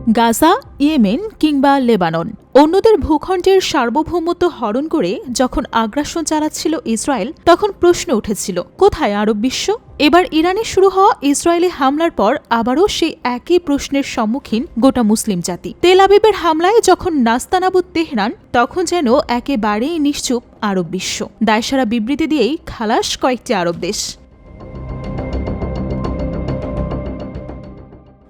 Gaza, Yemen কিংবা Lebanon অন্যদের ভূখণ্ডের সার্বভৌমত্ব হরণ করে যখন আগ্রাসন চালাচ্ছিল ইসরায়েল, তখন প্রশ্ন উঠেছিল, কোথায় আরব বিশ্ব? এবার ইরানে শুরু হওয়া ইসরায়েলি হামলার পর আবারও সেই একই প্রশ্নের সম্মুখীন গোটা মুসলিম জাতি। তেল আবিবের হামলায় যখন নাস্তানাবুদ তেহরান, তখন যেন একেবারেই নিশ্চুপ আরব বিশ্ব। দায়সারা বিবৃতি দিয়েই খালাস কয়েকটি আরব দেশ।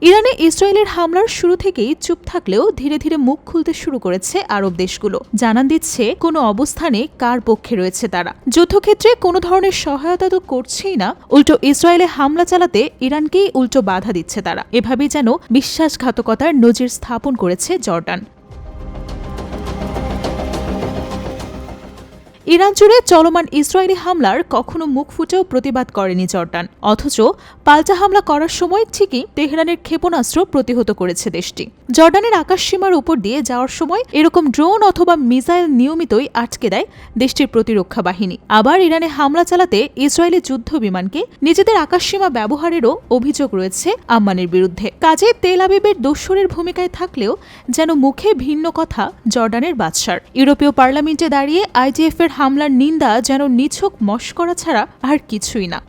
ইরানে ইসরায়েলের হামলার শুরু থেকেই চুপ থাকলেও ধীরে ধীরে মুখ খুলতে শুরু করেছে আরব দেশগুলো। জানান দিচ্ছে কোনো অবস্থানে কার পক্ষে রয়েছে তারা। যুদ্ধক্ষেত্রে কোনো ধরনের সহায়তা তো করছেই না, উল্টো ইসরায়েলে হামলা চালাতে ইরানকেই উল্টো বাধা দিচ্ছে তারা। এভাবেই যেন বিশ্বাসঘাতকতার নজির স্থাপন করেছে জর্ডান। ইরান জুড়ে চলমান ইসরায়েলি হামলার কখনো মুখ ফুটেও প্রতিবাদ করেনি জর্ডান, অথচ পাল্টা হামলা করার সময় ঠিকই তেহরানের ক্ষেপণাস্ত্র প্রতিহত করেছে দেশটি। জর্ডানের আকাশসীমার উপর দিয়ে যাওয়ার সময় এরকম ড্রোন অথবা মিসাইল নিয়মিতই আটকে দেয় দেশটির প্রতিরক্ষা বাহিনী। আবার ইরানে হামলা চালাতে ইসরায়েলি যুদ্ধ বিমানকে নিজেদের আকাশসীমা ব্যবহারেরও অভিযোগ রয়েছে আম্মানের বিরুদ্ধে। কাজে তেল আবিবের দোসরের ভূমিকায় থাকলেও যেন মুখে ভিন্ন কথা জর্ডানের বাদশার। ইউরোপীয় পার্লামেন্টে দাঁড়িয়ে আইডিএফ এর হামলার নিন্দা যেন নিছক মশকরা ছাড়া আর কিছুই না।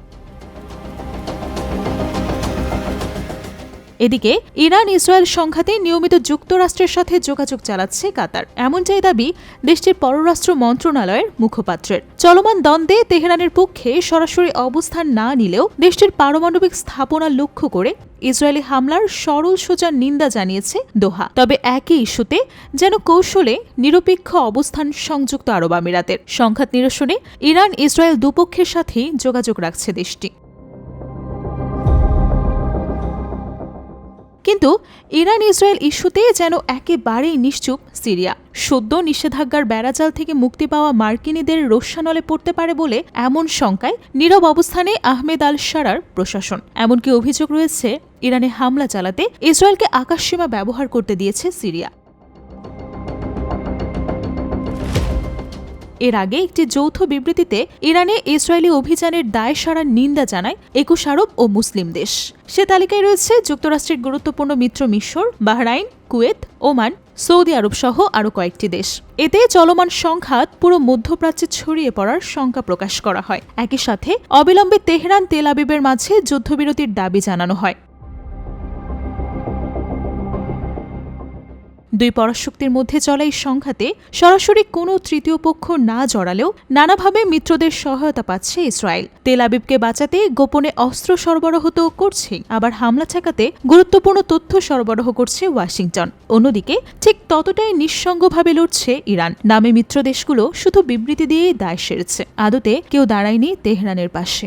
এদিকে ইরান ইসরায়েল সংঘাতে নিয়মিত যুক্তরাষ্ট্রের সাথে যোগাযোগ চালাচ্ছে কাতার, এমনটাই দাবি দেশটির পররাষ্ট্র মন্ত্রণালয়ের মুখপাত্রের। চলমান দ্বন্দ্বে তেহরানের পক্ষে সরাসরি অবস্থান না নিলেও দেশটির পারমাণবিক স্থাপনা লক্ষ্য করে ইসরায়েলি হামলার সরল সোজা নিন্দা জানিয়েছে দোহা। তবে একই ইস্যুতে যেন কৌশলে নিরপেক্ষ অবস্থান সংযুক্ত আরব আমিরাতের। সংঘাত নিরসনে ইরান ইসরায়েল দুপক্ষের সাথেই যোগাযোগ রাখছে দেশটি। কিন্তু ইরান ইসরায়েল ইস্যুতে যেন একেবারেই নিশ্চুপ সিরিয়া। সদ্য নিষেধাজ্ঞার বেড়াজাল থেকে মুক্তি পাওয়া মার্কিনীদের রোষানলে পড়তে পারে বলে এমন শঙ্কায় নীরব অবস্থানে আহমেদ আল শারার প্রশাসন। এমনকি অভিযোগ রয়েছে ইরানে হামলা চালাতে ইসরায়েলকে আকাশসীমা ব্যবহার করতে দিয়েছে সিরিয়া। এর আগে একটি যৌথ বিবৃতিতে ইরানে ইসরায়েলি অভিযানের দায়সারার নিন্দা জানায় ২১ আরব ও মুসলিম দেশ। সে তালিকায় রয়েছে যুক্তরাষ্ট্রের গুরুত্বপূর্ণ মিত্র মিশর, বাহরাইন, কুয়েত, ওমান, সৌদি আরব সহ আরও কয়েকটি দেশ। এতে চলমান সংঘাত পুরো মধ্যপ্রাচ্যে ছড়িয়ে পড়ার শঙ্কা প্রকাশ করা হয়। একই সাথে অবিলম্বে তেহরান তেল আবিবের মাঝে যুদ্ধবিরতির দাবি জানানো হয়। দুই পরাশক্তির মধ্যে চলা এই সংঘাতে সরাসরি কোনো তৃতীয় পক্ষ না জড়ালেও নানাভাবে মিত্রদের সহায়তা পাচ্ছে ইসরায়েল। তেল আবিবকে বাঁচাতে গোপনে অস্ত্র সরবরাহ তো করছেই, আবার হামলা ঠেকাতে গুরুত্বপূর্ণ তথ্য সরবরাহ করছে ওয়াশিংটন। অন্যদিকে ঠিক ততটাই নিঃসঙ্গভাবে লড়ছে ইরান। নামে মিত্র দেশগুলো শুধু বিবৃতি দিয়েই দায় সেরেছে, আদতে কেউ দাঁড়ায়নি তেহরানের পাশে।